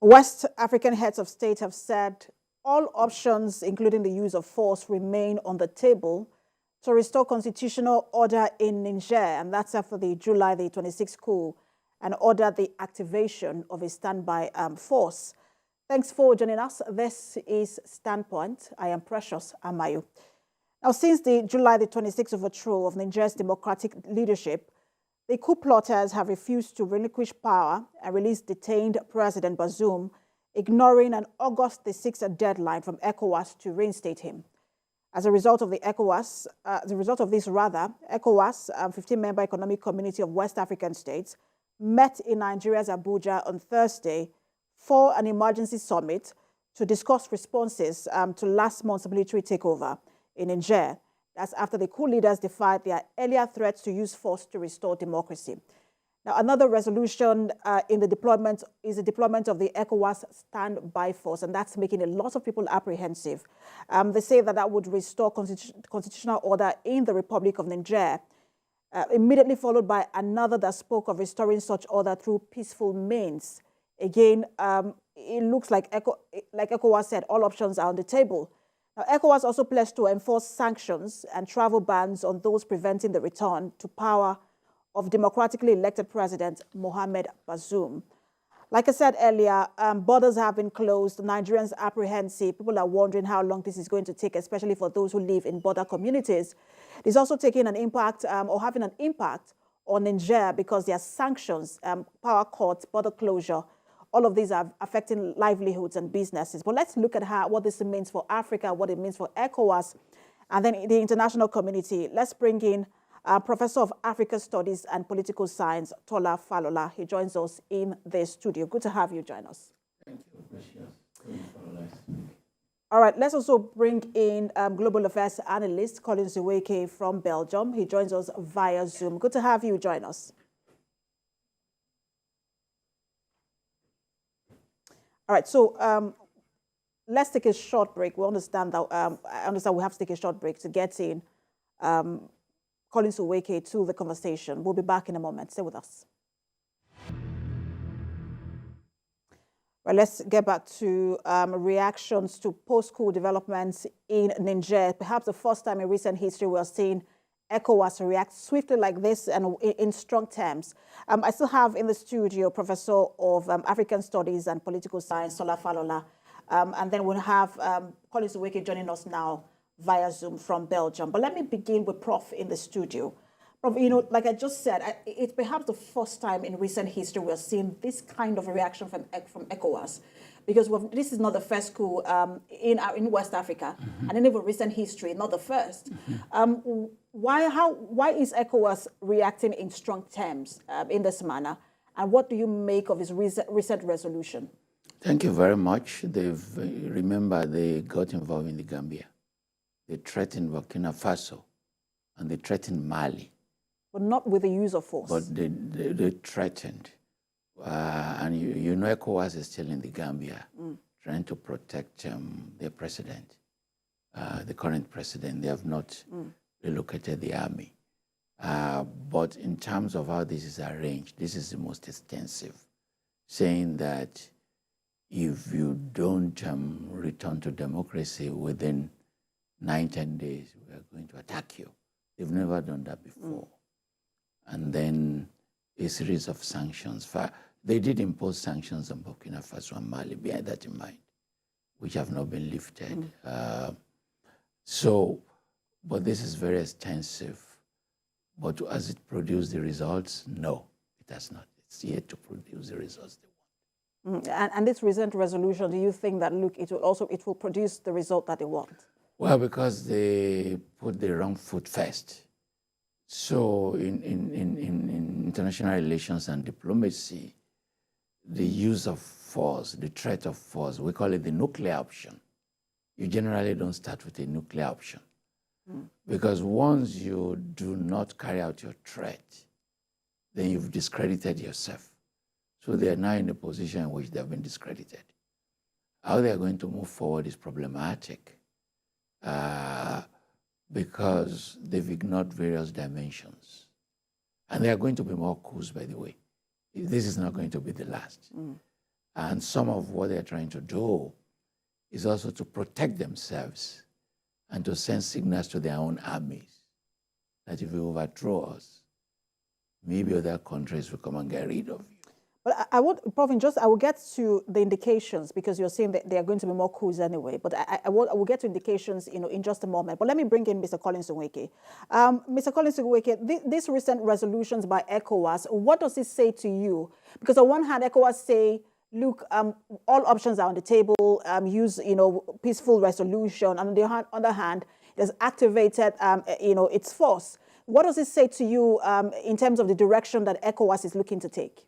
West African heads of state have said all options, including the use of force, remain on the table to restore constitutional order in Niger, and that's after the July the 26th coup, and order the activation of a standby force. Thanks for joining us. This is Standpoint. I am Precious Amayu. Now, since the July the 26th overthrow of Nigeria's democratic leadership, the coup plotters have refused to relinquish power and release detained President Bazoum, ignoring an August the 6th deadline from Ecowas to reinstate him. As a result of ECOWAS, 15-member Economic Community of West African States, met in Nigeria's Abuja on Thursday for an emergency summit to discuss responses to last month's military takeover in Niger. That's after the coup leaders defied their earlier threats to use force to restore democracy. Now, another resolution in the deployment is the deployment of the ECOWAS standby force, and that's making a lot of people apprehensive. They say that that would restore constitutional order in the Republic of Niger, immediately followed by another that spoke of restoring such order through peaceful means. Again, it looks like ECOWAS said all options are on the table. Now, ECOWAS also pledged to enforce sanctions and travel bans on those preventing the return to power of democratically elected President Mohamed Bazoum. Like I said earlier, borders have been closed. Nigerians are apprehensive. People are wondering how long this is going to take, especially for those who live in border communities. It's also taking an impact or having an impact on Niger because there are sanctions, power cuts, border closure. All of these are affecting livelihoods and businesses. But let's look at what this means for Africa, what it means for ECOWAS, and then the international community. Let's bring in Professor of Africa Studies and Political Science, Tola Falola. He joins us in the studio. Good to have you join us. Thank you, Precious. All right, let's also bring in Global Affairs Analyst Colin Ziweke from Belgium. He joins us via Zoom. Good to have you join us. All right, so let's take a short break. We understand that I understand we have to take a short break to get in Colin Ziweke to the conversation. We'll be back in a moment. Stay with us. Well, let's get back to reactions to post-coup developments in Niger. Perhaps the first time in recent history we are seeing ECOWAS react swiftly like this and in strong terms. I still have in the studio Professor of African Studies and Political Science, Tola Falola, and then we'll have Colin Ziweke joining us now via Zoom from Belgium. But let me begin with Prof in the studio. Prof, you know, like I just said, it's perhaps the first time in recent history we're seeing this kind of reaction from ECOWAS, because this is not the first coup in West Africa, and in even recent history, not the first. Why is ECOWAS reacting in strong terms in this manner, and what do you make of his recent resolution? Thank you very much. Remember, they got involved in the Gambia. They threatened Burkina Faso, and they threatened Mali. But not with the use of force. But they threatened. And you know ECOWAS is still in the Gambia, trying to protect their president, the current president. They have not relocated the army. But in terms of how this is arranged, this is the most extensive, saying that if you don't return to democracy within 9-10 days, we are going to attack you. They've never done that before. And then a series of sanctions. They did impose sanctions on Burkina Faso and Mali, bear that in mind, which have not been lifted. But this is very extensive. But has it produced the results? No, it has not. It's yet to produce the results they want. And this recent resolution, do you think that, look, it will produce the result that they want? Well, because they put the wrong foot first. So in international relations and diplomacy, the use of force, the threat of force, we call it the nuclear option. You generally don't start with a nuclear option. Because once you do not carry out your threat, then you've discredited yourself. So they are now in a position in which they have been discredited. How they are going to move forward is problematic. Because they've ignored various dimensions. And there are going to be more coups, by the way. This is not going to be the last. And some of what they're trying to do is also to protect themselves and to send signals to their own armies that if you overthrow us, maybe other countries will come and get rid of you. But I will get to the indications, because you're saying that there are going to be more coups anyway. But I will get to indications, in just a moment. But let me bring in Mr. Collins Onwueke. Mr. Collins Onwueke, these recent resolutions by Ecowas, what does it say to you? Because on one hand, Ecowas say, look, all options are on the table. Use, peaceful resolution. And on the other hand, it has activated, its force. What does it say to you in terms of the direction that Ecowas is looking to take?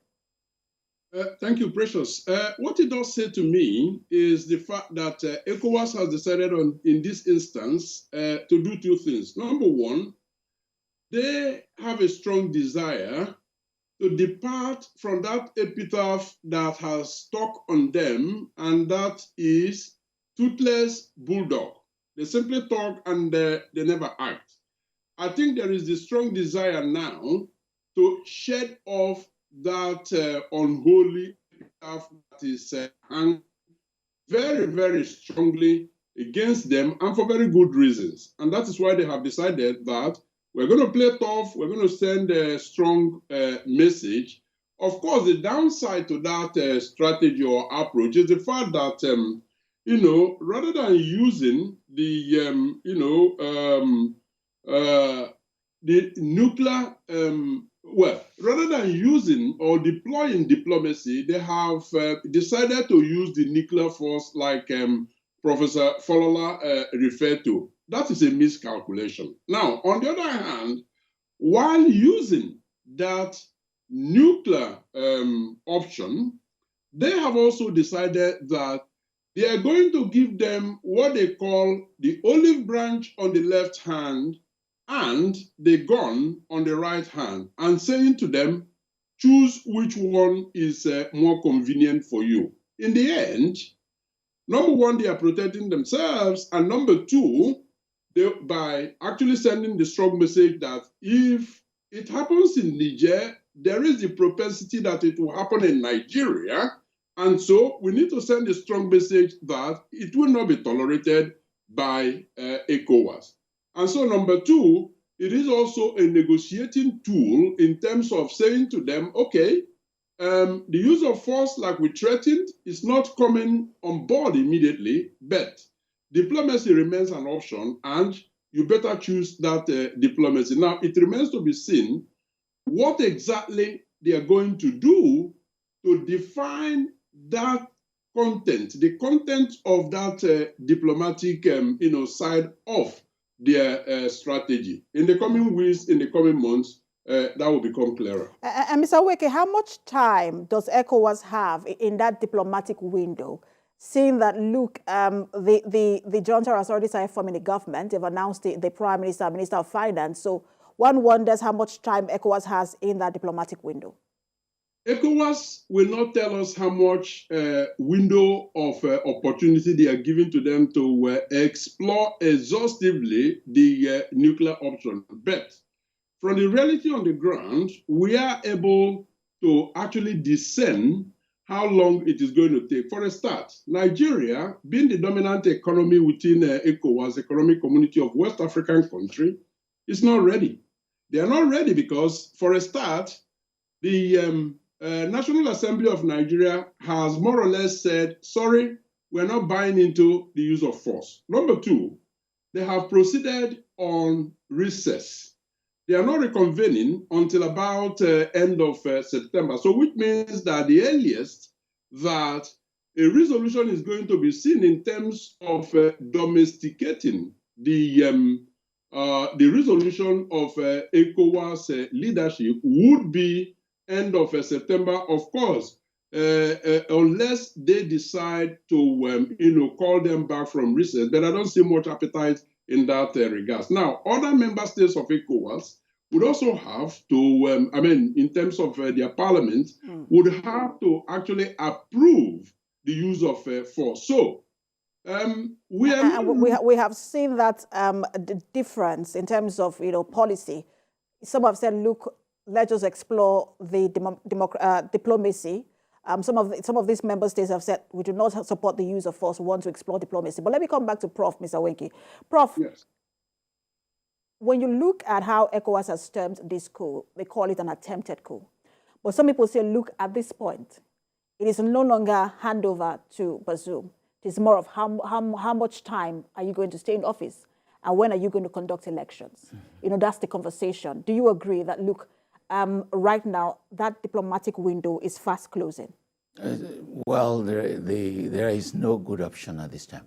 Thank you, Precious. What it does say to me is the fact that ECOWAS has decided in this instance, to do two things. Number one, they have a strong desire to depart from that epitaph that has stuck on them, and that is toothless bulldog. They simply talk and they never act. I think there is the strong desire now to shed off that unholy epitaph that is hung very, very strongly against them, and for very good reasons. And that is why they have decided that we're going to play tough, we're going to send a strong message. Of course, the downside to that strategy or approach is the fact that, rather than using the nuclear, rather than using or deploying diplomacy, they have decided to use the nuclear force like Professor Falola referred to. That is a miscalculation. Now, on the other hand, while using that nuclear option, they have also decided that they are going to give them what they call the olive branch on the left hand and the gun on the right hand, and saying to them, choose which one is more convenient for you. In the end, number one, they are protecting themselves, and number two, by actually sending the strong message that if it happens in Niger, there is the propensity that it will happen in Nigeria, and so we need to send a strong message that it will not be tolerated by ECOWAS. And so number two, it is also a negotiating tool in terms of saying to them, okay, the use of force like we threatened is not coming on board immediately, but diplomacy remains an option, and you better choose that diplomacy. Now, it remains to be seen what exactly they are going to do to define that content, the content of that diplomatic side of their strategy. In the coming weeks, in the coming months, that will become clearer. And Mr. Onwueke, how much time does ECOWAS have in that diplomatic window, seeing that, look, the junta has already started forming a government, they've announced the Prime Minister, Minister of Finance, so one wonders how much time ECOWAS has in that diplomatic window? ECOWAS will not tell us how much window of opportunity they are giving to them to explore exhaustively the nuclear option. But from the reality on the ground, we are able to actually discern how long it is going to take. For a start, Nigeria, being the dominant economy within ECOWAS, Economic Community of West African country, is not ready. They are not ready because, for a start, the National Assembly of Nigeria has more or less said, sorry, we're not buying into the use of force. Number two, they have proceeded on recess. They are not reconvening until about end of September. So which means that the earliest that a resolution is going to be seen in terms of domesticating the resolution of ECOWAS leadership would be end of September, of course, unless they decide to call them back from recess. But I don't see much appetite in that regards. Now, other member states of ECOWAS would also have to, in terms of their parliament, would have to actually approve the use of force. So, we have seen that the difference in terms of policy. Some have said, look, let's just explore the diplomacy. some of these member states have said we do not support the use of force. We want to explore diplomacy. But let me come back to Prof. Mr. Wenke. Prof. Yes. When you look at how ECOWAS has termed this coup, they call it an attempted coup. But some people say, look, at this point, it is no longer handover to Bazoum. It is more of how much time are you going to stay in office, and when are you going to conduct elections? Mm-hmm. You know, that's the conversation. Do you agree that, look, right now, that diplomatic window is fast closing? Well, there is no good option at this time,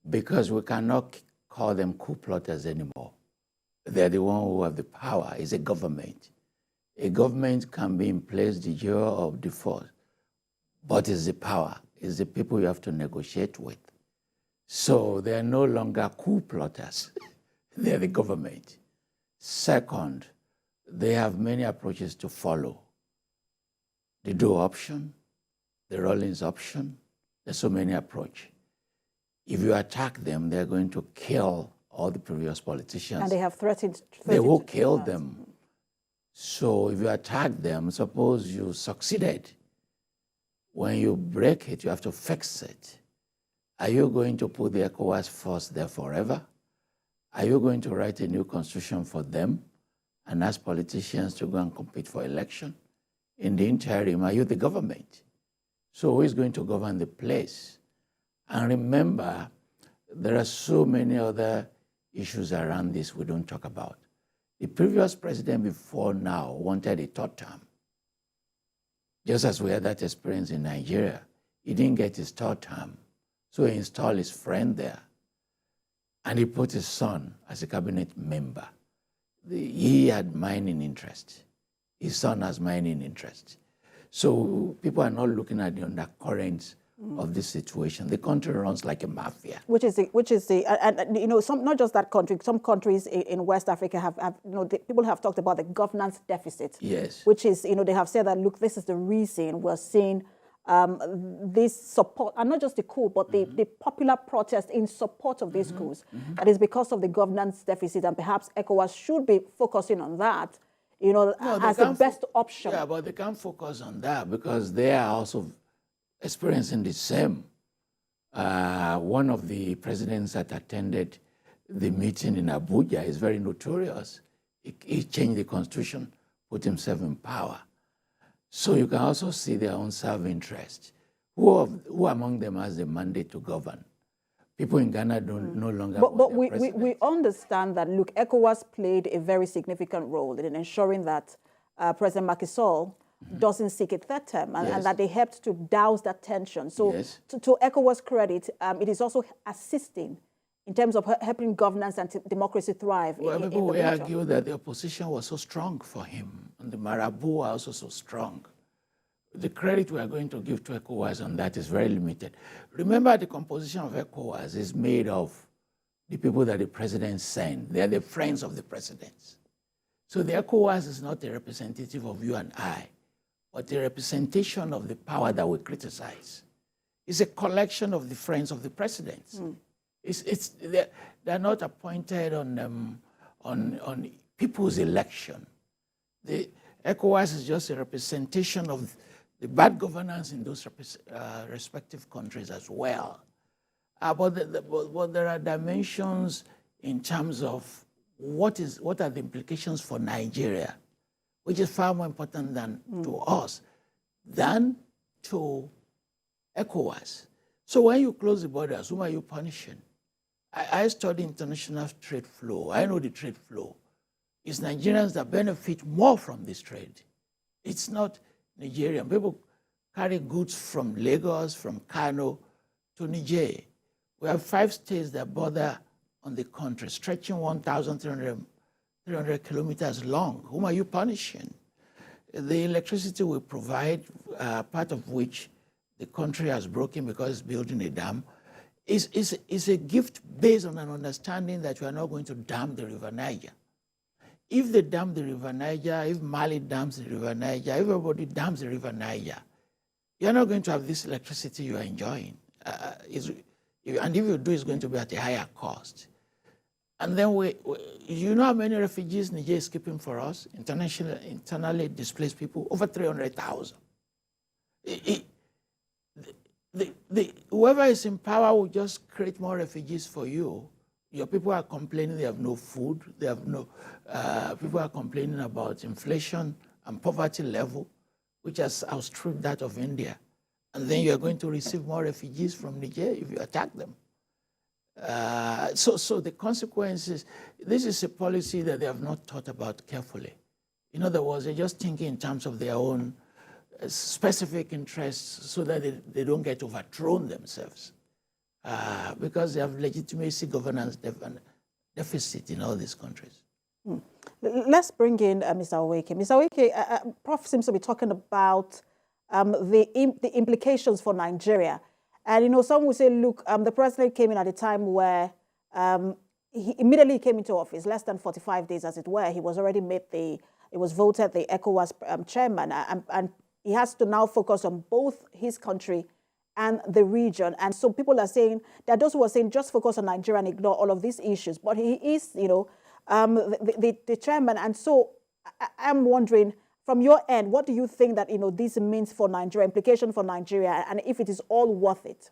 because we cannot call them coup plotters anymore. They're the one who have the power. It's a government. A government can be in place the year of default, but it's the power. It's the people you have to negotiate with. So they are no longer coup plotters. They're the government. Second, they have many approaches to follow. The do option, the Rawlings option, there's so many approaches. If you attack them, they're going to kill all the previous politicians. And they have threatened they will kill them. So if you attack them, suppose you succeeded. When you break it, you have to fix it. Are you going to put the ECOWAS force there forever? Are you going to write a new constitution for them and ask politicians to go and compete for election? In the interim, are you the government? So who is going to govern the place? And remember, there are so many other issues around this we don't talk about. The previous president before now wanted a third term. Just as we had that experience in Nigeria, he didn't get his third term. So he installed his friend there. And he put his son as a cabinet member. He had mining interest. His son has mining interest. So people are not looking at the undercurrents of this situation. The country runs like a mafia. Which is and you know, not just that country. Some countries in West Africa have you know, people have talked about the governance deficit. Yes. Which is, you know, they have said that, look, this is the reason we're seeing this support, and not just the coup, but the popular protest in support of these coups. That is because of the governance deficit, and perhaps ECOWAS should be focusing on that, you know, as the best option. Yeah, but they can't focus on that because they are also experiencing the same. One of the presidents that attended the meeting in Abuja is very notorious. He changed the constitution, put himself in power. So you can also see their own self-interest. Who among them has the mandate to govern? People in Ghana don't no longer. But we understand that, look, ECOWAS played a very significant role in ensuring that President Macky Sall doesn't seek a third term, and that they helped to douse that tension. So to ECOWAS' credit, it is also assisting in terms of helping governance and democracy thrive. Well, people will argue that the opposition was so strong for him, and the Marabout are also so strong. The credit we are going to give to ECOWAS on that is very limited. Remember, the composition of ECOWAS is made of the people that the president sent. They are the friends of the presidents. So the ECOWAS is not a representative of you and I, but a representation of the power that we criticize. It's a collection of the friends of the presidents. They're not appointed on people's election. The ECOWAS is just a representation of the bad governance in those respective countries as well. But there are dimensions in terms of what are the implications for Nigeria, which is far more important than to us than to ECOWAS. So when you close the borders, whom are you punishing? I study international trade flow. I know the trade flow. It's Nigerians that benefit more from this trade. It's not Nigerian. People carry goods from Lagos, from Kano to Niger. We have 5 states that border on the country, stretching 1,300 kilometers long. Whom are you punishing? The electricity we provide, part of which the country has broken because it's building a dam, is a gift based on an understanding that we are not going to dam the River Niger. If they dam the River Niger, if Mali dams the River Niger, if everybody dams the River Niger, you're not going to have this electricity you are enjoying. And if you do, it's going to be at a higher cost. And then you know how many refugees Niger is keeping for us? Internally displaced people, over 300,000. Whoever is in power will just create more refugees for you. Your people are complaining they have no food. They have no. People are complaining about inflation and poverty level, which has outstripped that of India. And then you are going to receive more refugees from Niger if you attack them. So the consequences. This is a policy that they have not thought about carefully. In other words, they're just thinking in terms of their own specific interests so that they don't get overthrown themselves. Because they have legitimacy governance deficit in all these countries. Let's bring in Mr. Oweke. Mr. Oweke, Prof seems to be talking about the implications for Nigeria. And, some will say, look, the president came in at a time where he immediately came into office, less than 45 days, as it were. He was already he was voted the Ecowas chairman, and he has to now focus on both his country and the region. And so people are saying, there are those who are saying just focus on Nigeria and ignore all of these issues. But he is, the chairman. And so I'm wondering, from your end, what do you think that, this means for Nigeria, implication for Nigeria, and if it is all worth it?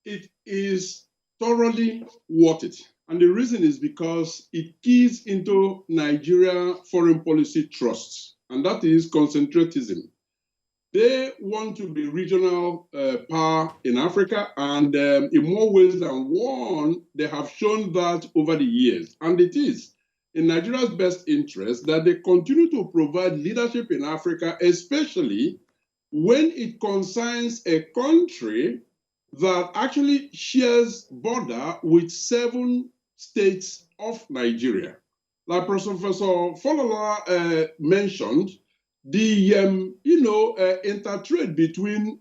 It is thoroughly worth it. And the reason is because it keys into Nigeria foreign policy trust, and that is concentratism. They want to be regional power in Africa, and in more ways than one, they have shown that over the years. And it is in Nigeria's best interest that they continue to provide leadership in Africa, especially when it concerns a country that actually shares border with 7 states of Nigeria. Like Professor Folola mentioned, the intertrade between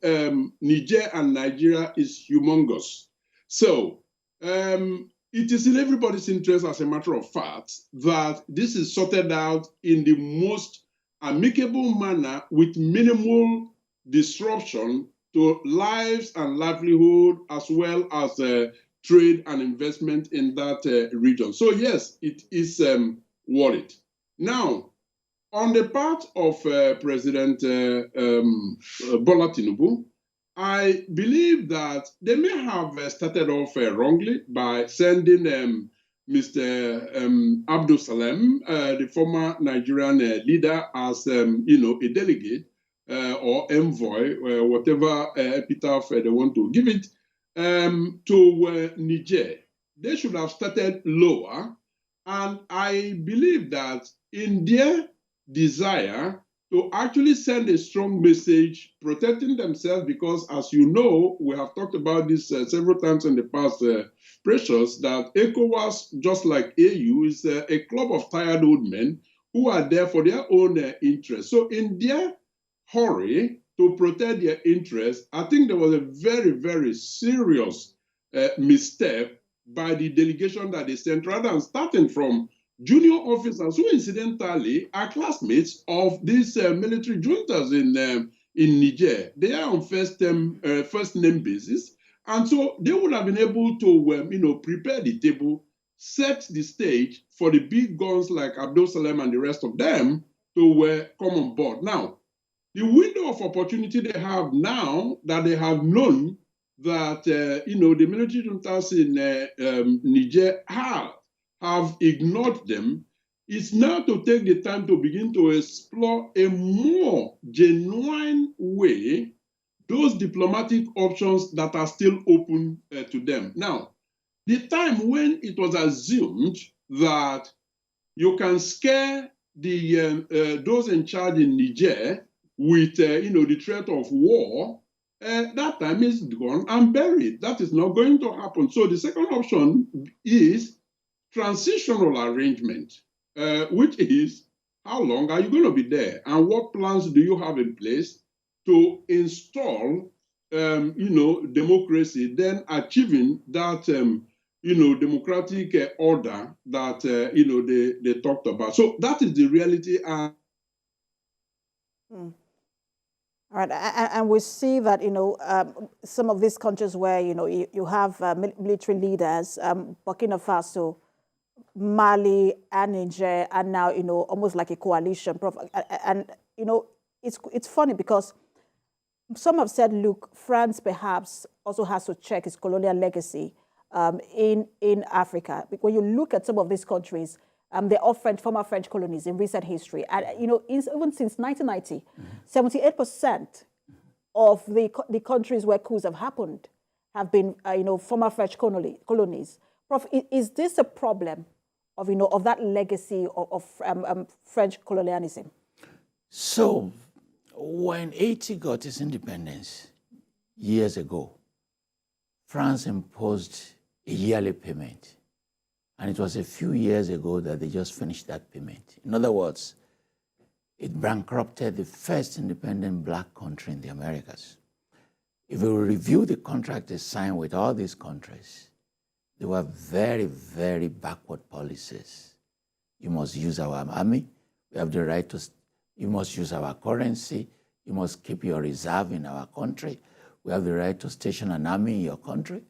Niger and Nigeria is humongous. So it is in everybody's interest, as a matter of fact, that this is sorted out in the most amicable manner with minimal disruption to lives and livelihood, as well as trade and investment in that region. So yes, it is worth it. Now, on the part of President Bola Tinubu, I believe that they may have started off wrongly by sending Mr. Abdul Salem, the former Nigerian leader, as a delegate or envoy, whatever epitaph they want to give it, to Niger. They should have started lower, and I believe that in their desire to actually send a strong message protecting themselves, because as you know, we have talked about this several times in the past, Precious, that ECOWAS, just like AU, is a club of tired old men who are there for their own interests. So in their hurry to protect their interests, I think there was a very, very serious misstep by the delegation that they sent, rather than starting from junior officers who incidentally are classmates of these military juntas in Niger. They are on first name basis. And so they would have been able to prepare the table, set the stage for the big guns like Abdul Salem and the rest of them to come on board. Now, the window of opportunity they have now that they have known that the military juntas in Niger have ignored them, is now to take the time to begin to explore a more genuine way those diplomatic options that are still open to them. Now, the time when it was assumed that you can scare the those in charge in Niger with the threat of war, that time is gone and buried. That is not going to happen. So the second option is transitional arrangement, which is how long are you going to be there, and what plans do you have in place to install, democracy, then achieving that, democratic order that, they talked about. So that is the reality. All right, and we see that, some of these countries where, you have military leaders, Burkina Faso, Mali, and Niger, and now, almost like a coalition. And, it's funny because some have said, look, France perhaps also has to check its colonial legacy in Africa. When you look at some of these countries, they're all former French colonies in recent history. And, even since 1990, 78% of the countries where coups have happened have been, former French colonies. Prof, is this a problem of that legacy of French colonialism? So, when Haiti got its independence years ago, France imposed a yearly payment. And it was a few years ago that they just finished that payment. In other words, it bankrupted the first independent black country in the Americas. If we review the contract they signed with all these countries, they were very, very backward policies. You must use our army. We have the right to, you must use our currency. You must keep your reserve in our country. We have the right to station an army in your country,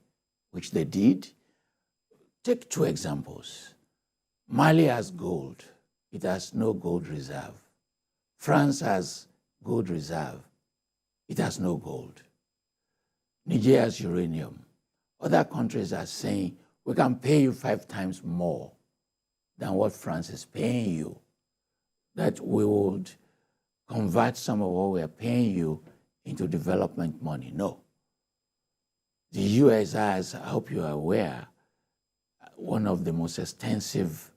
which they did. Take two examples. Mali has gold. It has no gold reserve. France has gold reserve. It has no gold. Niger has uranium. Other countries are saying, we can pay you 5 times more than what France is paying you, that we would convert some of what we are paying you into development money. No. The US has, I hope you are aware, one of the most extensive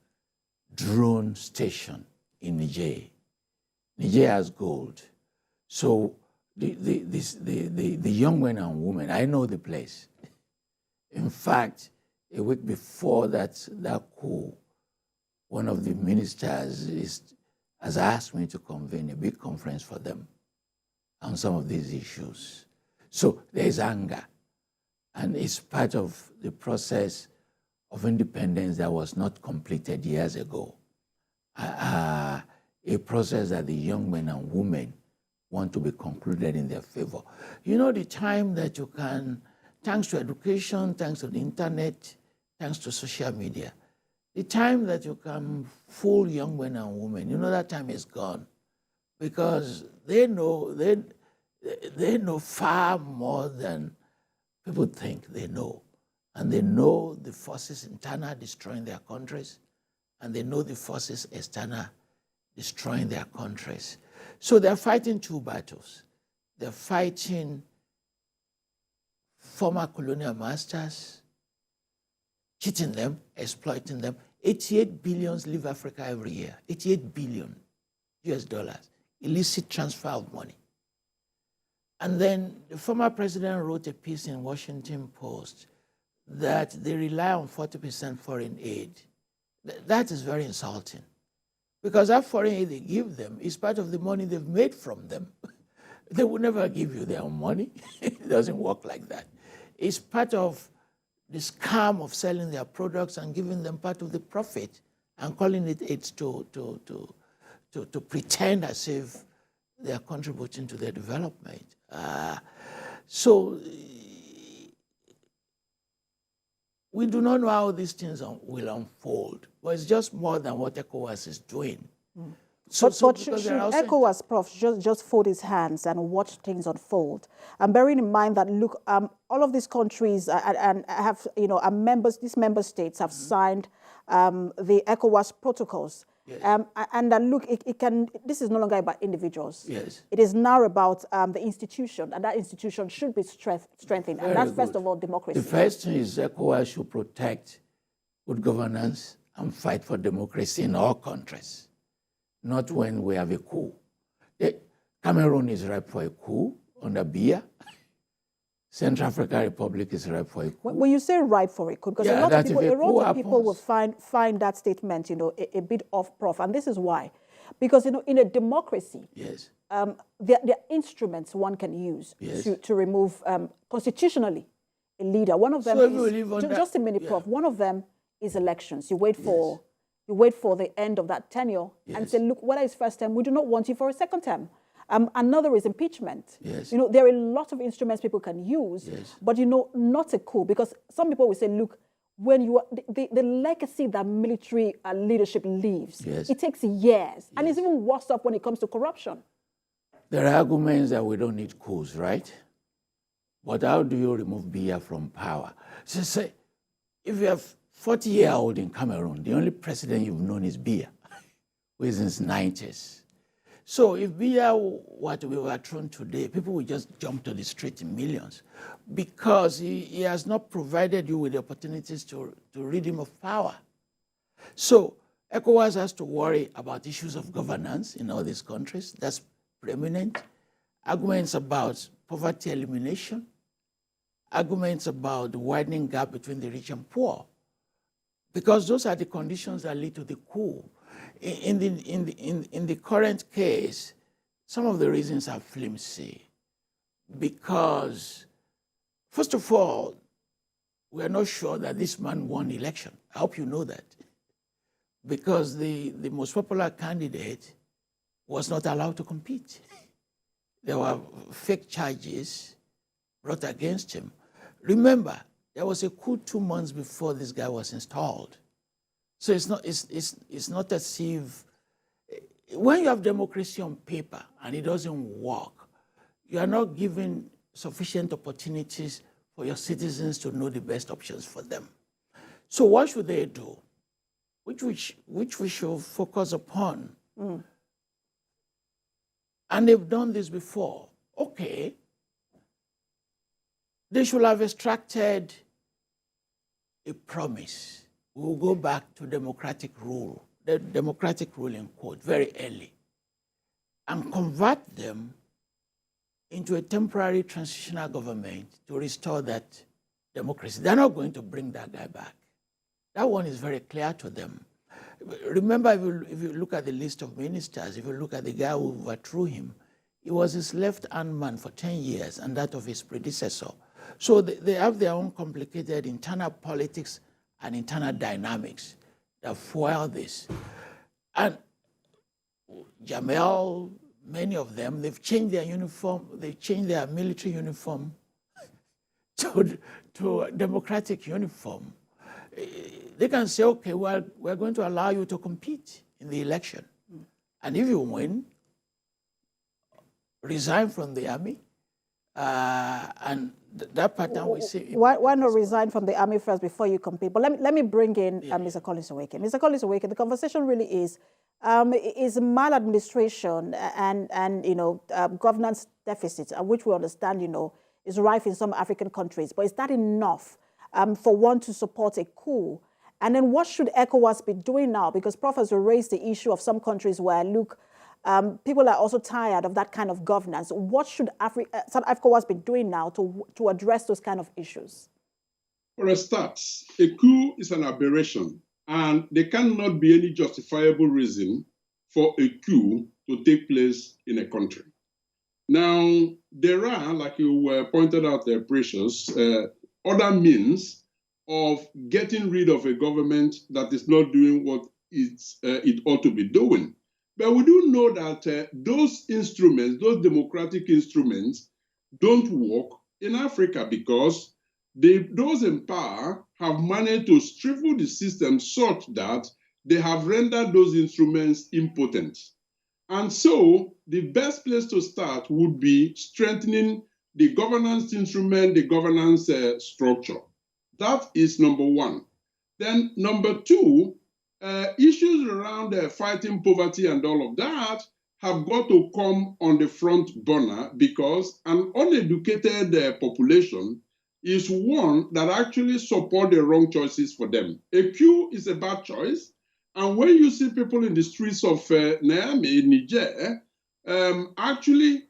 drone station in Niger. Niger has gold. So the young men and women, I know the place. In fact, a week before that coup, one of the ministers has asked me to convene a big conference for them on some of these issues. So there is anger, and it's part of the process of independence that was not completed years ago. A process that the young men and women want to be concluded in their favor. The time that you can, thanks to education, thanks to the internet, thanks to social media, the time that you can fool young men and women, that time is gone, because they know far more than people think they know. And they know the forces internal destroying their countries, and they know the forces external destroying their countries. So they're fighting two battles. They're fighting former colonial masters, cheating them, exploiting them. 88 billion leave Africa every year. 88 billion US dollars, illicit transfer of money. And then the former president wrote a piece in Washington Post that they rely on 40% foreign aid. That is very insulting, because that foreign aid they give them is part of the money they've made from them. They will never give you their own money. It doesn't work like that. It's part of the scam of selling their products and giving them part of the profit and calling it aids to pretend as if they are contributing to their development. So we do not know how these things will unfold, but it's just more than what Ecowas is doing. Mm. But should Ecowas, Prof, just fold his hands and watch things unfold? And bearing in mind that, look, all of these countries and have, are members, these member states have signed the Ecowas protocols. Yes. And look, this is no longer about individuals. Yes. It is now about the institution, and that institution should be strengthened. Very and that's, good. first of all, democracy. The first thing is Ecowas should protect good governance and fight for democracy in all countries, not when we have a coup. Cameroon is ripe for a coup under Biya. Central African Republic is ripe for a coup. When you say ripe for a coup, because a lot of people will find that statement, a bit off, Prof. And this is why. Because, in a democracy, yes, there are instruments one can use, yes, to remove constitutionally a leader. One of them is, just a minute, Prof. One of them is elections. You wait for the end of that tenure, yes, and say, look, whether it's first term, we do not want you for a second term. Another is impeachment. Yes. There are a lot of instruments people can use, yes, but not a coup, because some people will say, look, when you are, the legacy that military leadership leaves, yes, it takes years, yes, and it's even worse off when it comes to corruption. There are arguments that we don't need coups, right? But how do you remove Biya from power? So say, if you have 40-year-old in Cameroon, the only president you've known is Biya, who is in his 90s. So if Biya were to be overthrown today, people would just jump to the street in millions because he has not provided you with the opportunities to rid him of power. So ECOWAS has to worry about issues of governance in all these countries. That's preeminent. Arguments about poverty elimination. Arguments about the widening gap between the rich and poor. Because those are the conditions that lead to the coup. In the current case, some of the reasons are flimsy. Because, first of all, we are not sure that this man won the election. I hope you know that. Because the most popular candidate was not allowed to compete. There were fake charges brought against him. Remember, there was a coup 2 months before this guy was installed. So it's not as if, when you have democracy on paper and it doesn't work, you are not given sufficient opportunities for your citizens to know the best options for them. So what should they do? Which we should focus upon. And they've done this before. Okay. They should have extracted a promise. We'll go back to democratic rule, the democratic rule in quote, very early, and convert them into a temporary transitional government to restore that democracy. They're not going to bring that guy back. That one is very clear to them. Remember, if you look at the list of ministers, if you look at the guy who overthrew him, he was his left-hand man for 10 years and that of his predecessor. So they have their own complicated internal politics and internal dynamics that fuel this. And Jamel, many of them, they've changed their uniform, they've changed their military uniform to a democratic uniform. They can say, okay, well, we're going to allow you to compete in the election. And if you win, resign from the army. And that pattern we see. Why not resign from the army first before you compete? But let me bring in Mr. Collins Oweke. Mr. Collins Oweke, the conversation really is maladministration and governance deficits, which we understand, is rife in some African countries. But is that enough for one to support a coup? And then what should ECOWAS be doing now? Because Prof has raised the issue of some countries where, look, people are also tired of that kind of governance. What should ECOWAS be doing now to address those kind of issues? For a start, a coup is an aberration, and there cannot be any justifiable reason for a coup to take place in a country. Now, there are, like you pointed out there, Precious, other means of getting rid of a government that is not doing what it ought to be doing. But we do know that those instruments, those democratic instruments, don't work in Africa because those in power have managed to stifle the system such that they have rendered those instruments impotent. And so the best place to start would be strengthening the governance instrument, the governance structure. That is number one. Then number two, issues around fighting poverty and all of that have got to come on the front burner because an uneducated population is one that actually support the wrong choices for them. A coup is a bad choice. And when you see people in the streets of Niamey, Niger, actually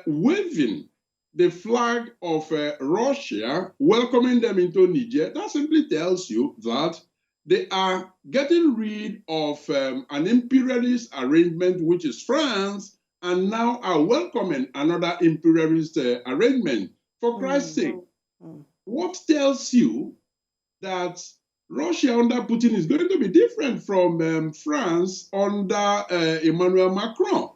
waving the flag of Russia, welcoming them into Niger, that simply tells you that they are getting rid of an imperialist arrangement, which is France, and now are welcoming another imperialist arrangement. For Christ's sake, what tells you that Russia under Putin is going to be different from France under Emmanuel Macron?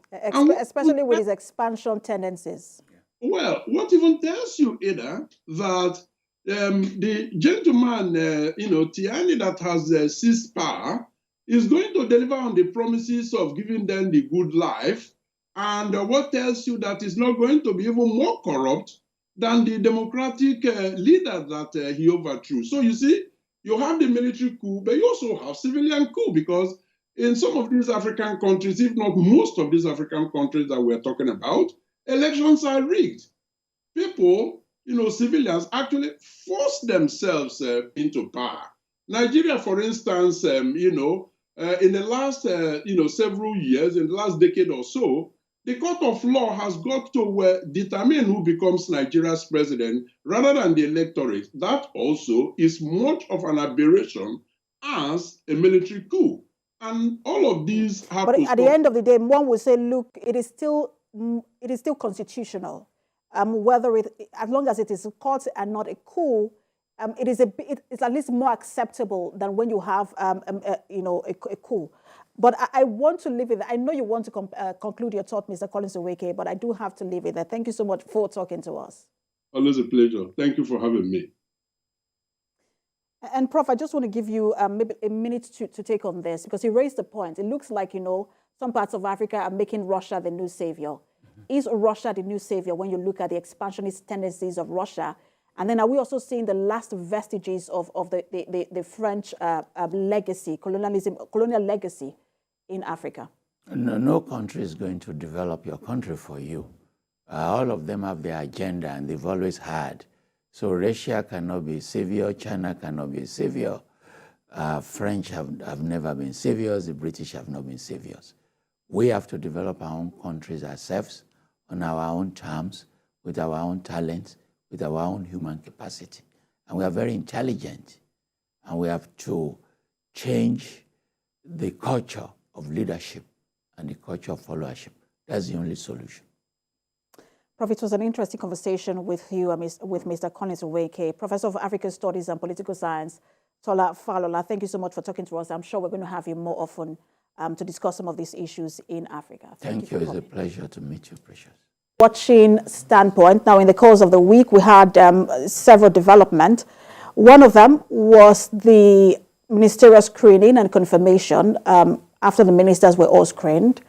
Especially with his expansion tendencies. Well, what even tells you, Ada, that the gentleman, Tiani, that has seized power, is going to deliver on the promises of giving them the good life And what tells you that it's not going to be even more corrupt than the democratic leader that he overthrew? So you see, you have the military coup, but you also have civilian coup, because in some of these African countries, if not most of these African countries that we're talking about, elections are rigged. People, civilians actually force themselves into power. Nigeria, for instance, in the last, several years, in the last decade or so, the court of law has got to determine who becomes Nigeria's president rather than the electorate. That also is much of an aberration as a military coup. And all of these have But at the end of the day, one would say, look, it is still constitutional. Whether as long as it is a court and not a coup, it's at least more acceptable than when you have a coup. But I want to leave it there. I know you want to conclude your thought, Mr. Collins Oweke, but I do have to leave it there. Thank you so much for talking to us. Always a pleasure. Thank you for having me. And Prof, I just want to give you maybe a minute to take on this, because you raised the point. It looks like, some parts of Africa are making Russia the new savior. Is Russia the new savior when you look at the expansionist tendencies of Russia? And then are we also seeing the last vestiges of the French legacy, colonial legacy in Africa? No country is going to develop your country for you. All of them have their agenda, and they've always had. So Russia cannot be a savior, China cannot be a savior. French have never been saviors, the British have not been saviors. We have to develop our own countries ourselves, on our own terms, with our own talents, with our own human capacity. And we are very intelligent, and we have to change the culture of leadership and the culture of followership. That's the only solution. Prof, it was an interesting conversation with you and with Mr. Collins Oweke, Professor of African Studies and Political Science, Tola Falola. Thank you so much for talking to us. I'm sure we're going to have you more often to discuss some of these issues in Africa. Thank you. It's a pleasure to meet you, Precious. Watching Standpoint. Now, in the course of the week, we had several developments. One of them was the ministerial screening and confirmation after the ministers were all screened.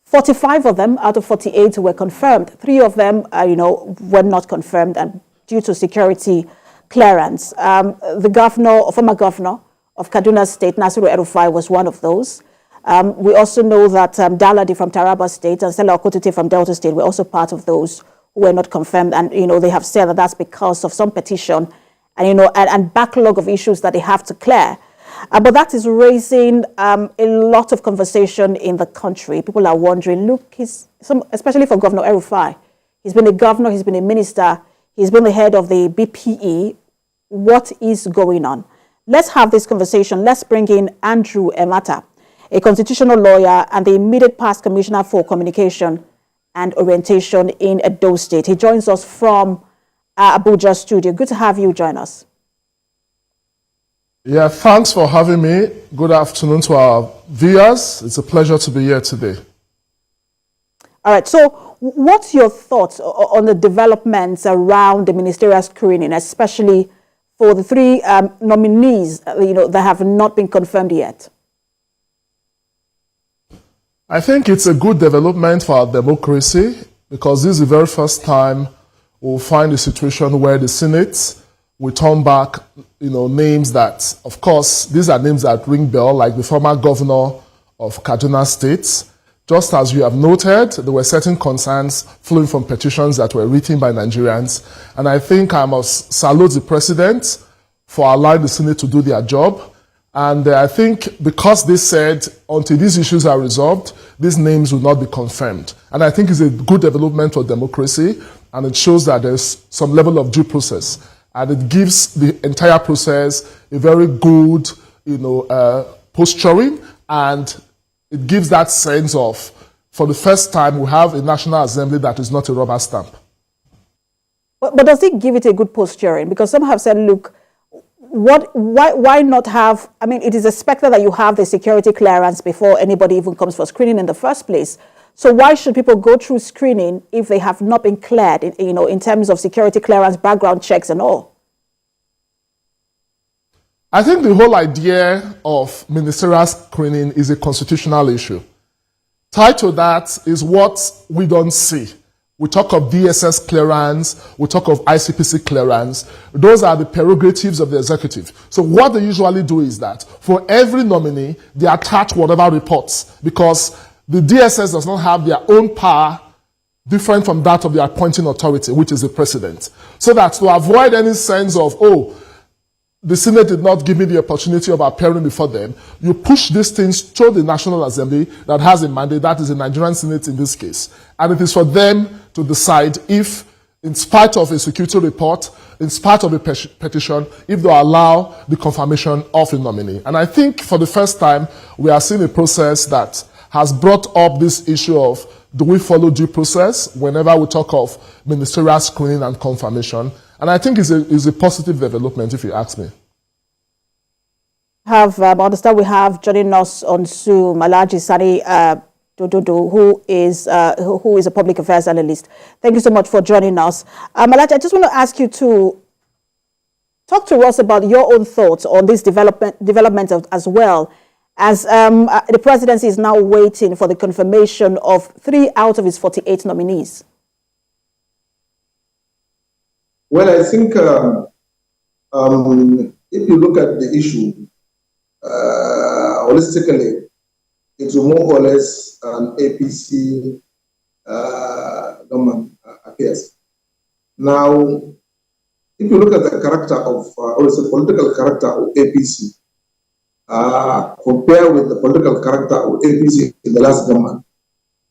45 of them out of 48 were confirmed. 3 of them, were not confirmed and due to security clearance. The former governor of Kaduna State, Nasiru El-Rufai, was one of those. We also know that Daladi from Taraba State and Stella Okotute from Delta State were also part of those who were not confirmed. And, they have said that that's because of some petition and, and backlog of issues that they have to clear. But that is raising a lot of conversation in the country. People are wondering, look, especially for Governor El-Rufai, he's been a governor, he's been a minister, he's been the head of the BPE. What is going on? Let's have this conversation. Let's bring in Andrew Emata, a constitutional lawyer and the immediate past commissioner for communication and orientation in Edo State. He joins us from Abuja studio. Good to have you join us. Yeah, thanks for having me. Good afternoon to our viewers. It's a pleasure to be here today. All right. So what's your thoughts on the developments around the ministerial screening, especially for the 3 nominees, that have not been confirmed yet? I think it's a good development for our democracy, because this is the very first time we'll find a situation where the Senate will turn back, names that, of course, these are names that ring bell, like the former governor of Kaduna State. Just as you have noted, there were certain concerns flowing from petitions that were written by Nigerians. And I think I must salute the president for allowing the Senate to do their job. And I think because they said until these issues are resolved, these names will not be confirmed. And I think it's a good development for democracy, and it shows that there's some level of due process. And it gives the entire process a very good, posturing, and it gives that sense of, for the first time, we have a National Assembly that is not a rubber stamp. But does it give it a good posturing? Because some have said, look, why not have, it is expected that you have the security clearance before anybody even comes for screening in the first place. So why should people go through screening if they have not been cleared, in terms of security clearance, background checks and all? I think the whole idea of ministerial screening is a constitutional issue. Tied to that is what we don't see. We talk of DSS clearance, we talk of ICPC clearance. Those are the prerogatives of the executive. So what they usually do is that for every nominee, they attach whatever reports, because the DSS does not have their own power different from that of the appointing authority, which is the president. So that to avoid any sense of, oh, the Senate did not give me the opportunity of appearing before them, you push these things to the National Assembly that has a mandate, that is the Nigerian Senate in this case. And it is for them to decide if, in spite of a security report, in spite of a petition, if they allow the confirmation of a nominee. And I think for the first time, we are seeing a process that has brought up this issue of, do we follow due process whenever we talk of ministerial screening and confirmation? And I think it's a positive development, if you ask me. I understand we have joining us on Zoom, Alhaji Sani Dododo, who is a public affairs analyst. Thank you so much for joining us. Alhaji, I just want to ask you to talk to us about your own thoughts on this development as well, as the presidency is now waiting for the confirmation of 3 out of its 48 nominees. Well, I think if you look at the issue holistically, it's more or less an APC government affairs. Now, if you look at the character of, or the political character of APC, compared with the political character of APC in the last government,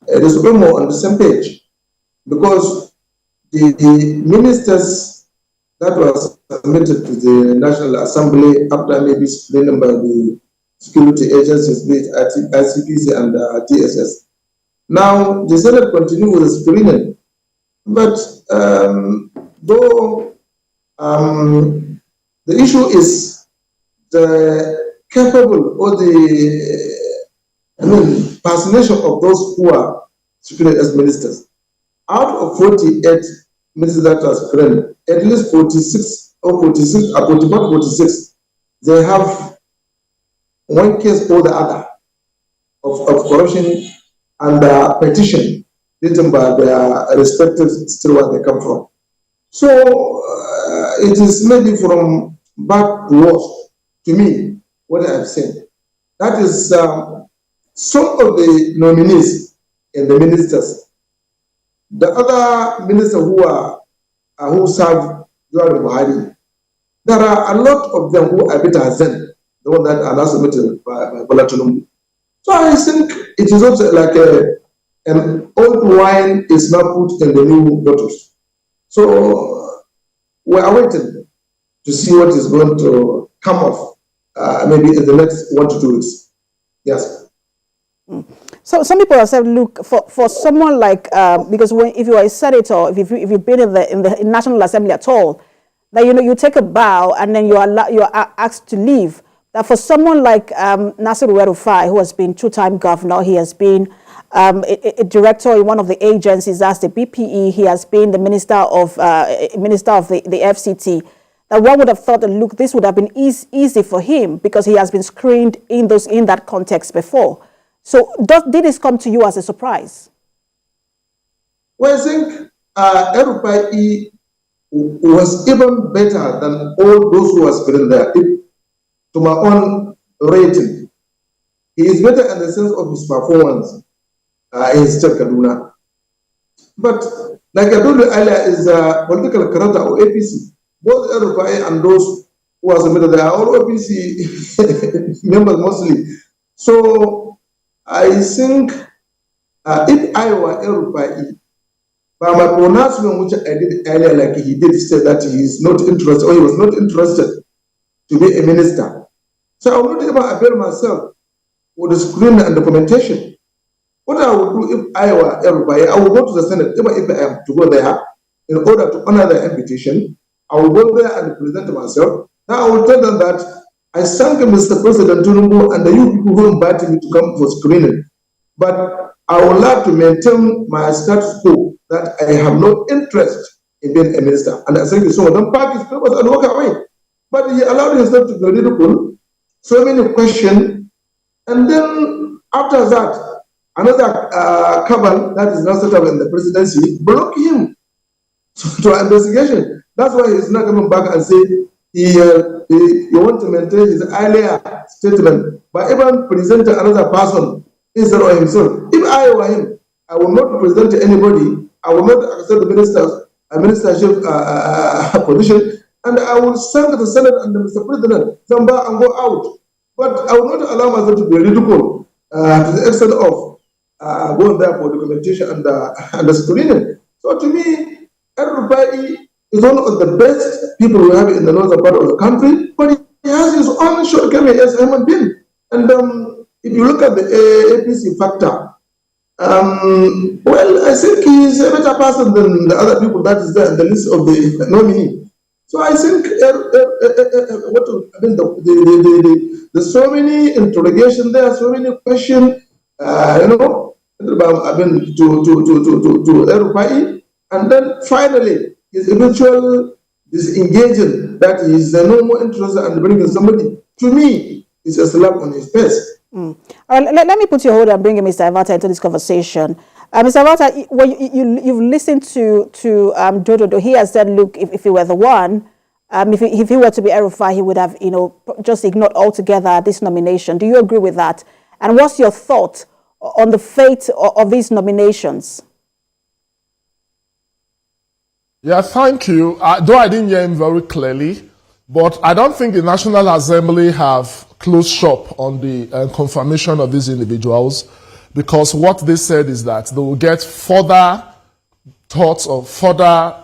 it is almost on the same page, because the ministers that was submitted to the National Assembly after maybe splitting by the security agencies, be it ICPC and DSS. Now, the Senate continue with the screening, but though the issue is the capable or the personation of those who are screened as ministers. Out of 48 ministers that are screened, at least 46 or 46, 44, 46, they have one case or the other of corruption and petition written by their respective state where they come from. So it is maybe from bad to worse to me, what I have said. That is some of the nominees and the ministers. The other ministers who serve during Buhari, there are a lot of them who are better than the one that are not submitted by Tinubu. So I think it is also like an old wine is not put in the new bottles. So we are waiting to see what is going to come off maybe in the next 1 to 2 weeks. Yes. So some people have said, look, for someone like, because if you are a senator, if you've been in the National Assembly at all, that you take a bow and then you are asked to leave. That for someone like Nasiru El-Rufai, who has been 2-time governor, he has been a director in one of the agencies, that's the BPE. He has been the minister of the FCT. That one would have thought that, look, this would have been easy for him because he has been screened in that context before. So did this come to you as a surprise? Well, I think El-Rufai was even better than all those who were screened there. To my own rating, he is better in the sense of his performance in State Kaduna. But like I told you earlier, is a political character of APC. Both El-Rufai and those who are submitted there are all APC members mostly. So I think if I were El-Rufai, by my pronouncement, which I did earlier, like he did say that he is not interested, or he was not interested to be a minister. So I would not even avail myself with the screening and documentation. What I would do if I were El-Rufai, I would go to the Senate, even if I am to go there, in order to honor their invitation. I will go there and present myself. Now I will tell them that I thank Mr. President Tinubu and the you people who invited me to come for screening. But I would like to maintain my status quo that I have no interest in being a minister. And I thank you so much. Don't pack his papers and walk away. But he allowed himself to be ridicule, so many questions. And then after that, another cabal that is now set up in the presidency block him to investigation. That's why he's not coming back and say he wants to maintain his earlier statement, but even present another person instead of himself. If I were him, I will not present anybody. I will not accept the ministership position, and I will send to the Senate and the Mr. President Zamba and go out. But I will not allow myself to be ridiculed to the extent of going there for documentation and the screening. So to me, El-Rufai is one of the best people we have in the northern part of the country, but he has his own shortcomings as a human being. And if you look at the APC factor, well, I think he's a better person than the other people that is there in the list of the nominee. So I think there's so many interrogations there, so many questions, to El-Rufai, and then finally his eventual disengaging that he is no more interested in bringing somebody. To me, it's a slap on his face. Let me put you hold and bring Mr. Ivata into this conversation. Mr. Ivata, when you've listened to Dodo, he has said, look, if he were the one, if he were to be El-Rufai, he would have, just ignored altogether this nomination. Do you agree with that? And what's your thought on the fate of these nominations? Yeah, thank you. Though I didn't hear him very clearly, but I don't think the National Assembly have closed shop on the confirmation of these individuals, because what they said is that they will get further thoughts or further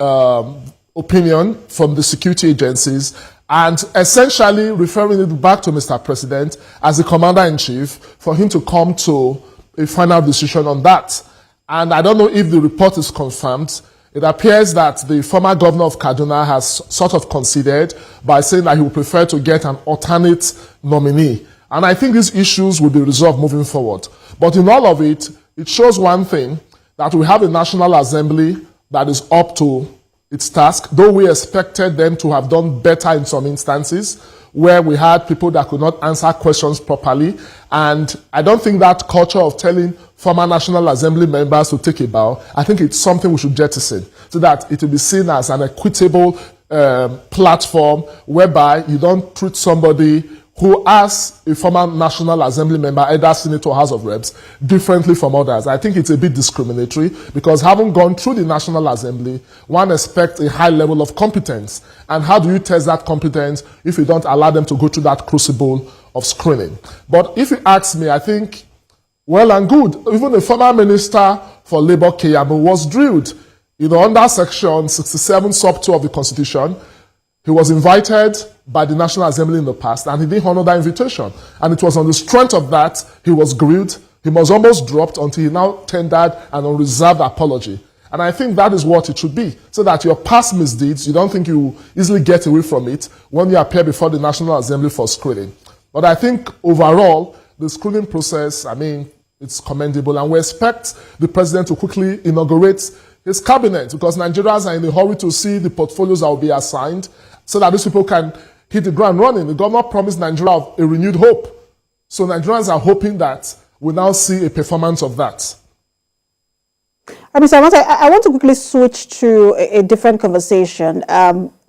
opinion from the security agencies, and essentially referring it back to Mr. President as the Commander-in-Chief for him to come to a final decision on that. And I don't know if the report is confirmed. It appears that the former governor of Kaduna has sort of conceded by saying that he would prefer to get an alternate nominee. And I think these issues will be resolved moving forward. But in all of it, it shows one thing, that we have a National Assembly that is up to its task, though we expected them to have done better in some instances, where we had people that could not answer questions properly. And I don't think that culture of telling former National Assembly members to take a bow, I think it's something we should jettison, so that it will be seen as an equitable platform whereby you don't treat somebody who, as a former National Assembly member, either Senate or House of Reps, differently from others. I think it's a bit discriminatory, because having gone through the National Assembly, one expects a high level of competence. And how do you test that competence if you don't allow them to go through that crucible of screening? But if you ask me, I think, well and good. Even the former Minister for Labour, Shaibu, was drilled. Under Section 67, Sub 2 of the Constitution, he was invited by the National Assembly in the past, and he didn't honor that invitation. And it was on the strength of that he was grilled. He was almost dropped until he now tendered an unreserved apology. And I think that is what it should be, so that your past misdeeds, you don't think you easily get away from it when you appear before the National Assembly for screening. But I think overall, the screening process, it's commendable, and we expect the president to quickly inaugurate his cabinet, because Nigerians are in a hurry to see the portfolios that will be assigned, so that these people can hit the ground running. The governor promised Nigeria a renewed hope. So Nigerians are hoping that we now see a performance of that. Mr. Amata, I want to quickly switch to a different conversation,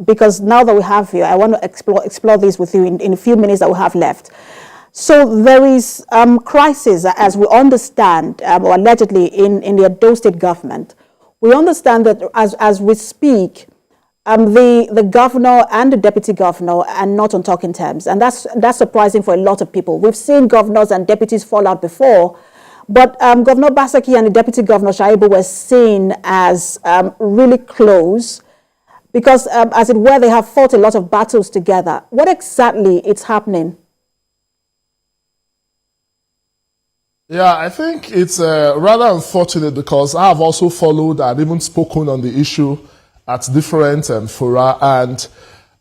because now that we have you, I want to explore this with you in a few minutes that we have left. So there is crisis, as we understand, or allegedly in the Edo State government. We understand that as we speak, the governor and the deputy governor are not on talking terms, and that's surprising for a lot of people. We've seen governors and deputies fall out before, but Governor Obaseki and the deputy governor Shaibu were seen as really close, because as it were, they have fought a lot of battles together. What exactly is happening? Yeah, I think it's rather unfortunate, because I have also followed and even spoken on the issue at different fora, and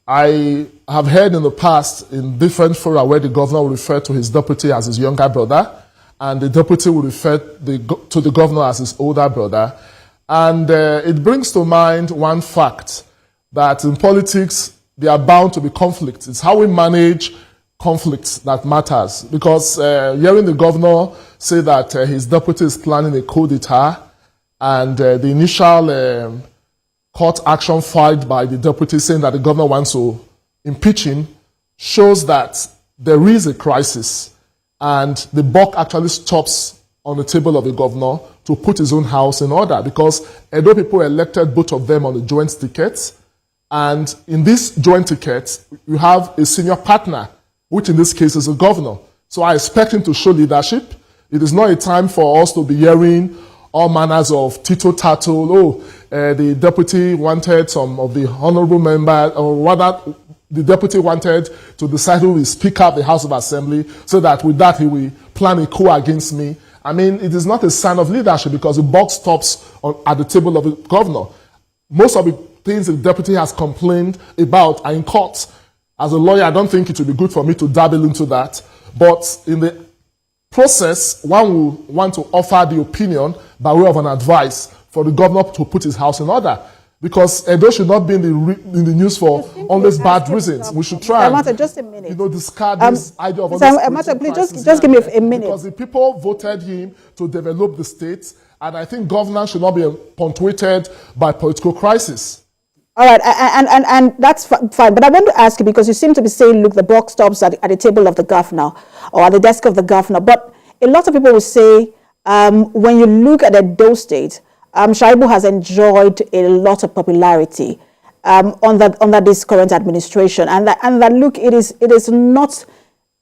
I have heard in the past in different fora where the governor will refer to his deputy as his younger brother, and the deputy will refer to the governor as his older brother. And it brings to mind one fact, that in politics, there are bound to be conflicts. It's how we manage conflicts that matters, because hearing the governor say that his deputy is planning a coup d'etat, and the initial court action filed by the deputy saying that the governor wants to impeach him shows that there is a crisis, and the buck actually stops on the table of the governor to put his own house in order, because Edo people elected both of them on the joint tickets, and in this joint ticket, you have a senior partner, which in this case is the governor. So I expect him to show leadership. It is not a time for us to be hearing all manners of tito-tattle. The deputy wanted some of the honorable members, or rather, the deputy wanted to decide who will speak up the House of Assembly, so that with that he will plan a coup against me. I mean, it is not a sign of leadership, because the buck stops at the table of the governor. Most of the things the deputy has complained about are in court. As a lawyer, I don't think it would be good for me to dabble into that. But in the process, one will want to offer the opinion by way of an advice for the governor to put his house in order. Because Edo should not be in the news for always bad reasons. We should try and, just a minute. Discard this idea of please just give me a minute. Because the people voted him to develop the state, and I think governance should not be punctuated by political crisis. All right, and that's fine. But I want to ask you, because you seem to be saying, look, the buck stops at the table of the governor or at the desk of the governor. But a lot of people will say, when you look at Edo State, Shaibu has enjoyed a lot of popularity under this current administration, and that look, it is not.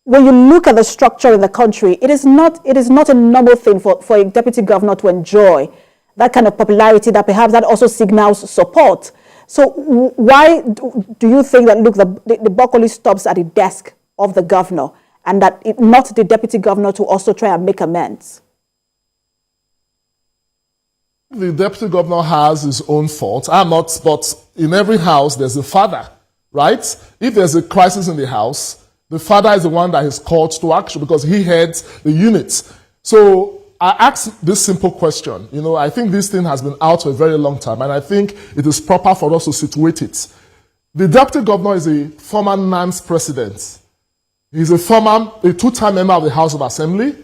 When you look at the structure in the country, it is not a normal thing for a deputy governor to enjoy that kind of popularity, that perhaps that also signals support. So why do you think that, look, the buck only stops at the desk of the governor, and that not the deputy governor to also try and make amends? The deputy governor has his own fault. I'm not, but in every house there's a father, right? If there's a crisis in the house, the father is the one that is called to action, because he heads the unit. So I ask this simple question. I think this thing has been out for a very long time, and I think it is proper for us to situate it. The deputy governor is a former NANS president. He's a two-time member of the House of Assembly,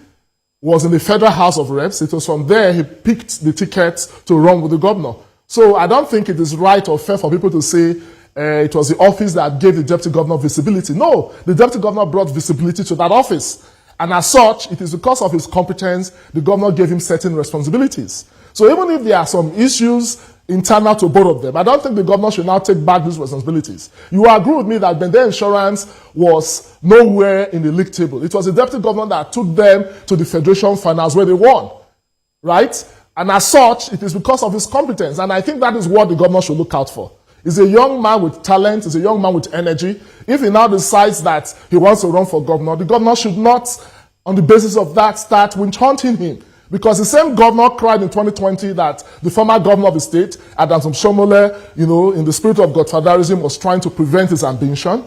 was in the Federal House of Reps. It was from there he picked the ticket to run with the governor. So I don't think it is right or fair for people to say it was the office that gave the deputy governor visibility. No, the deputy governor brought visibility to that office. And as such, it is because of his competence, the governor gave him certain responsibilities. So even if there are some issues internal to both of them, I don't think the governor should now take back these responsibilities. You agree with me that Bende Insurance was nowhere in the league table. It was the deputy governor that took them to the Federation Finals where they won, right? And as such, it is because of his competence. And I think that is what the governor should look out for. He's a young man with talent. He's a young man with energy. If he now decides that he wants to run for governor, the governor should not, on the basis of that, start winch hunting him. Because the same governor cried in 2020 that the former governor of the state, Adams Shomole, in the spirit of godfatherism, was trying to prevent his ambition.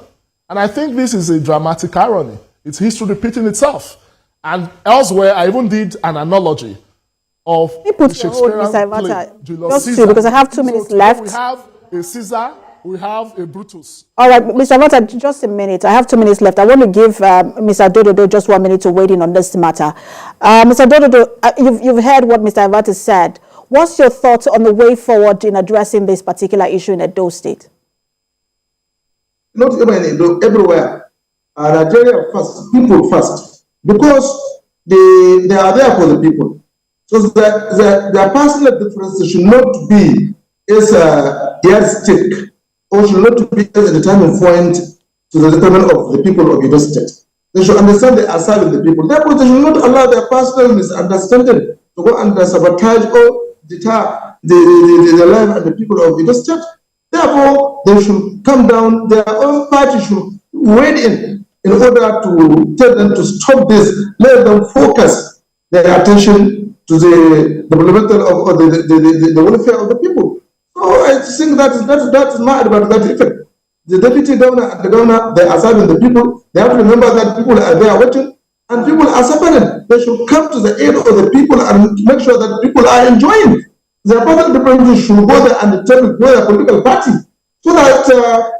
And I think this is a dramatic irony. It's history repeating itself. And elsewhere, I even did an analogy of the Shakespearean play, Julius Caesar. Because I have 2 minutes left. We have a Caesar, we have a Brutus. All right, Mr. Vata, just a minute. I have 2 minutes left. I want to give Mr. Dododo just 1 minute to weigh in on this matter. Mr. Dododo, you've heard what Mr. Vata said. What's your thoughts on the way forward in addressing this particular issue in Edo State? Not even in Edo, everywhere. Nigeria first, people first. Because they are there for the people. So their personal differences should not be as a yardstick, or should not be as a determining point to the detriment of the people of Edo State. They should understand they are serving the people. Therefore, they should not allow their personal misunderstanding to go and sabotage or deter the life and the people of Edo State. Therefore, they should come down, their own party should wade in order to tell them to stop this, let them focus their attention to the development of the welfare of the people. So I think that is my advice, that effect. The deputy governor and the governor, they are serving the people. They have to remember that people are there waiting, and people are suffering. They should come to the aid of the people and make sure that people are enjoying. Their personal differences should go there and determine their political party, so that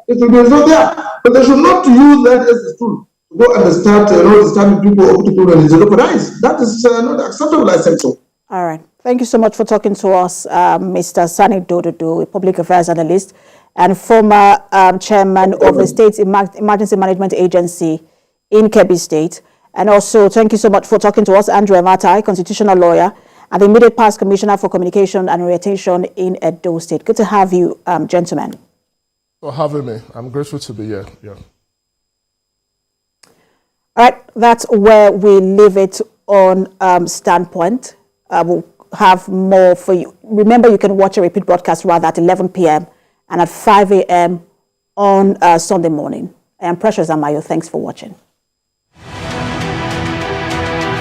it will be resolved there. But they should not use that as a tool go and start disturbing people or people and jeopardize. That is not acceptable, I think so. All right. Thank you so much for talking to us, Mr. Sani Dododo, a public affairs analyst and former chairman of the State's Emergency Management Agency in Kebbi State. And also, thank you so much for talking to us, Andrew Ematai, constitutional lawyer and the immediate past commissioner for communication and orientation in Edo State. Good to have you, gentlemen. For having me. I'm grateful to be here. Yeah. All right, that's where we leave it on Standpoint. We'll have more for you. Remember, you can watch a repeat broadcast rather at 11 p.m. and at 5 a.m. on Sunday morning. I am Precious Amayo. Thanks for watching.